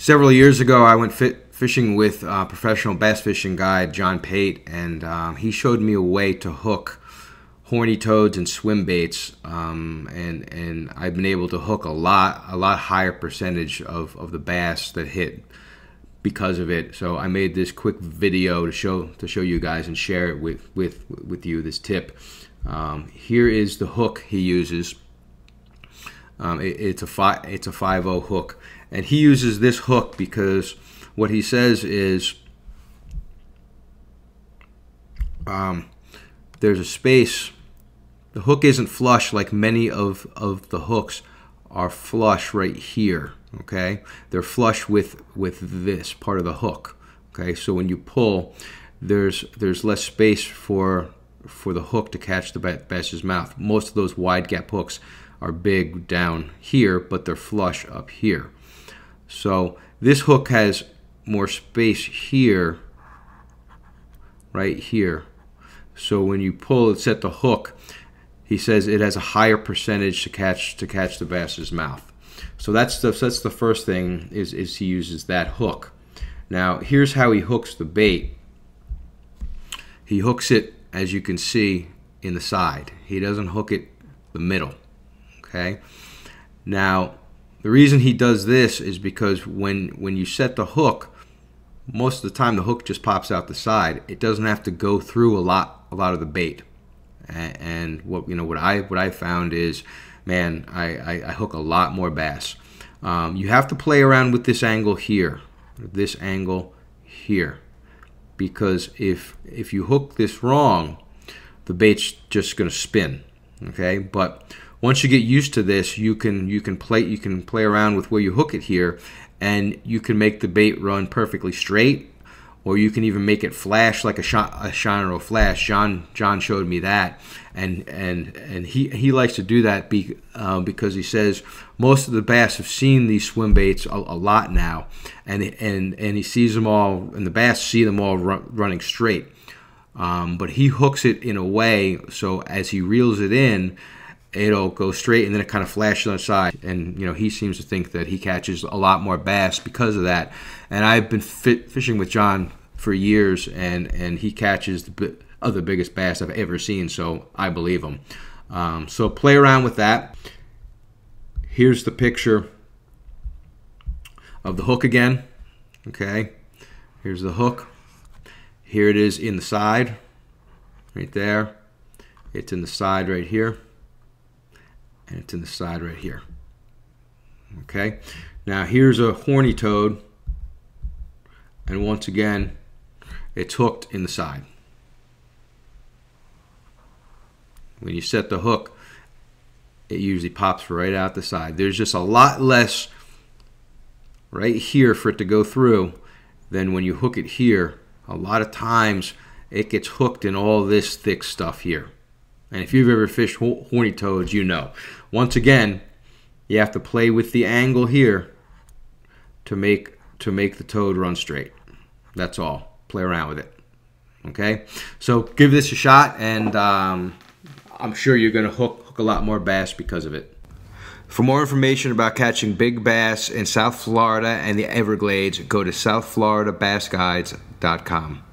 Several years ago, I went fishing with professional bass fishing guide John Pate, and he showed me a way to hook horny toads and swim baits, and I've been able to hook a lot higher percentage of the bass that hit because of it. So I made this quick video to show you guys and share it with you, this tip. Here is the hook he uses. It's a 5/0 hook, and he uses this hook because what he says is there's a space. The hook isn't flush like many of the hooks are flush right here. Okay, they're flush with this part of the hook. Okay, so when you pull, there's less space for the hook to catch the bass's mouth. Most of those wide gap hooks are big down here, but they're flush up here. So this hook has more space here, right here. So when you pull it, set the hook, he says it has a higher percentage to catch the bass's mouth. So that's the first thing is he uses that hook. Now here's how he hooks the bait. He hooks it, as you can see, in the side. He doesn't hook it the middle. Okay. Now the reason he does this is because when you set the hook, most of the time the hook just pops out the side. It doesn't have to go through a lot of the bait. And what I found is, man, I hook a lot more bass. You have to play around with this angle here, because if you hook this wrong, the bait's just going to spin. Okay, but once you get used to this, you can play around with where you hook it here, and you can make the bait run perfectly straight, or you can even make it flash like a shiner will flash. John showed me that, and he likes to do that because he says most of the bass have seen these swim baits a lot now, and he sees them all, and the bass see them all running straight. But he hooks it in a way so as he reels it in, it'll go straight, and then it kind of flashes on the side. And he seems to think that he catches a lot more bass because of that. And I've been fishing with John for years, and he catches the biggest bass I've ever seen, so I believe him. So play around with that. Here's the picture of the hook again. Okay, here's the hook. Here it is in the side, right there. It's in the side right here, and it's in the side right here. Okay, now here's a horny toad, and once again, it's hooked in the side. When you set the hook, it usually pops right out the side. There's just a lot less right here for it to go through than when you hook it here. A lot of times it gets hooked in all this thick stuff here. And if you've ever fished horny toads, you know. Once again, you have to play with the angle here to make the toad run straight. That's all. Play around with it. Okay? So give this a shot, and I'm sure you're going to hook a lot more bass because of it. For more information about catching big bass in South Florida and the Everglades, go to southfloridabassguides.com.